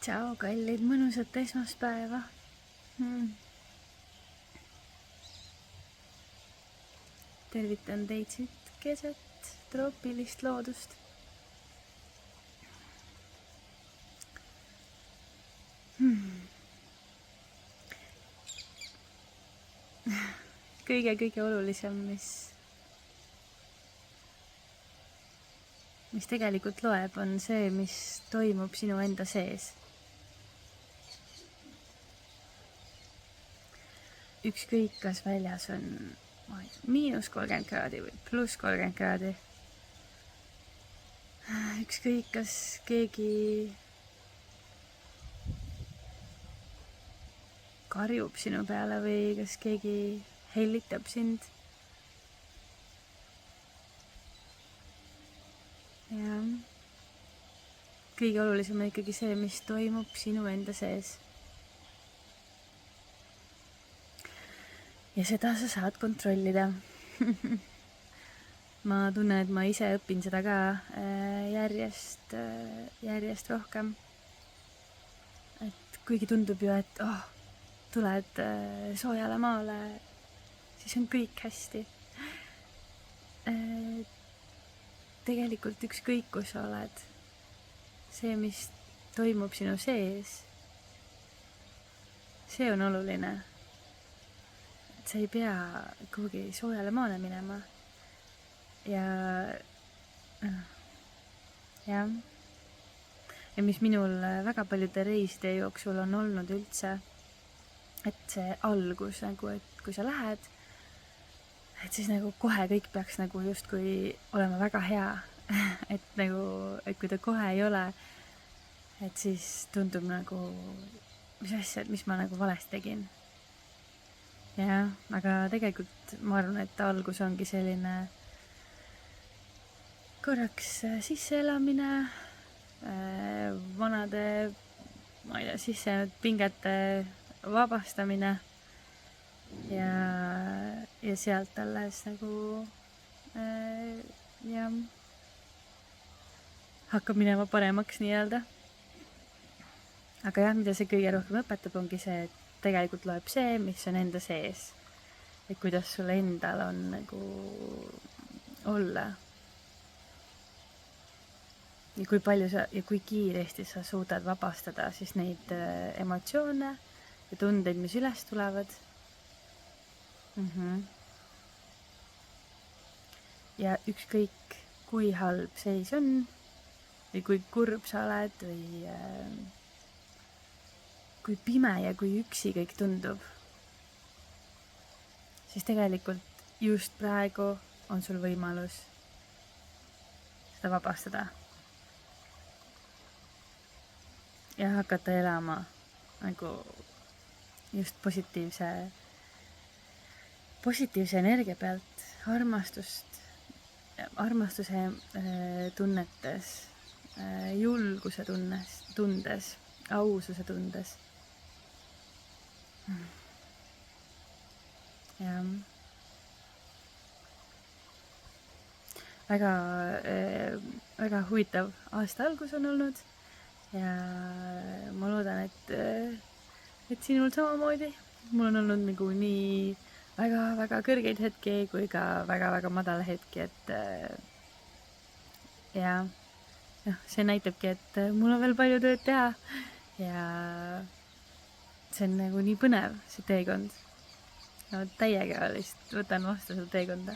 Tšau, kallid, mõnusat esmaspäeva. Tervitan teid siit keset troopilist loodust. Kõige olulisem, mis tegelikult loeb, on see, mis toimub sinu enda sees. Ükskõik, kas väljas on -30 kraadi või +30 kraadi. Ükskõik, kas keegi karjub sinu peale või kas keegi hellitab sind. Ja kõige olulisem on ikkagi see, mis toimub sinu enda sees. Ja seda sa saad kontrollida. Ma tunnen, et ma ise õpin seda ka järjest rohkem. Et kuigi tundub ju, et tuled soojale maale, siis on kõik hästi. Tegelikult ükskõik, kus sa oled, see, mis toimub sinu sees, see on oluline. Sa ei pea kuhugi soojale maale minema. Ja mis minul väga paljude reiside jooksul on olnud üldse, et see algus nagu, et kui sa lähed, et siis nagu kohe kõik peaks nagu justkui olema väga hea. Et kui ta kohe ei ole, et siis tundub nagu, mis asja, mis ma nagu valesti tegin. Ja, aga tegelikult ma arvan, et algus ongi selline korraks sisseelamine, vanade, ma ei tea, sissenud pingete vabastamine ja sealt alles nagu hakkab minema paremaks nii-öelda. Aga jah, mida see kõige rohkem õpetab, ongi see, et tegelikult loeb see, mis on enda sees. Et kuidas sul endal on nagu olla. Ja kui palju ja kui kiiresti sa suudad vabastada siis neid emotsioone ja tundeid, mis üles tulevad. Ja ükskõik, kui halb seis on või kui kurb sa oled või kui pime ja kui üksi kõik tundub, siis tegelikult just praegu on sul võimalus seda vabastada. Ja hakata elama nagu just positiivse energia pealt, armastuse tunnetes, julguse tundes, aususe tundes. Ja väga huvitav aasta algus on olnud ja ma loodan, et sinul samamoodi. Mul on olnud nagu nii väga kõrgeid hetki kui ka väga madala hetki, et see näitabki, et mul on veel palju tööd teha ja see on nagu nii põnev, see teekond. No, täiega lihtsalt võtan vastu seda teekonda.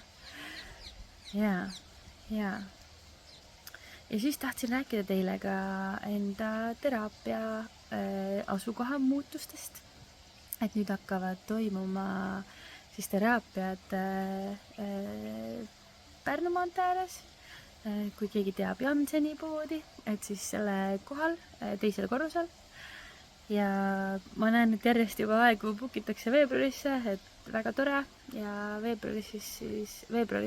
Ja siis tahtsin rääkida teile ka enda teraapia asukoha muutustest. Et nüüd hakkavad toimuma siis teraapiad Pärnu maantee ääres. Kui keegi teab Janseni poodi, et siis selle kohal, teisel korrusel. Ja ma näen, et järjest juba aegu bukitakse veebruarisse, et väga tore. Ja veebruaris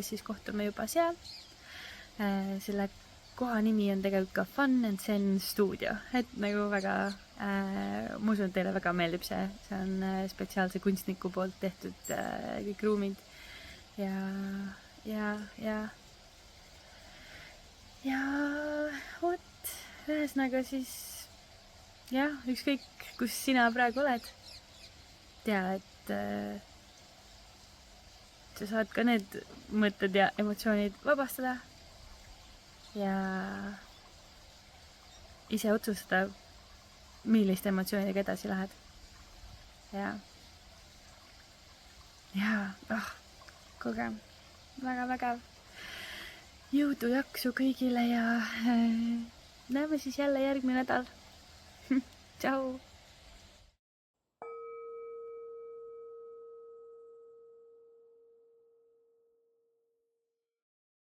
siis kohtume juba seal. Selle koha nimi on tegelikult ka Fun and Zen Studio. Et nagu väga, ma usun, et teile väga meeldib see. See on spetsiaalse kunstniku poolt tehtud kõik ruumid. Ja vot, ühesõnaga siis jah, ükskõik, kus sina praegu oled, tea, et sa saad ka need mõtted ja emotsioonid vabastada ja ise otsustada, milliste emotsioonidega edasi lähed. ja kuulge, väga vägev. Jõudu, jaksu kõigile ja näeme siis jälle järgmine nädal. Tšau!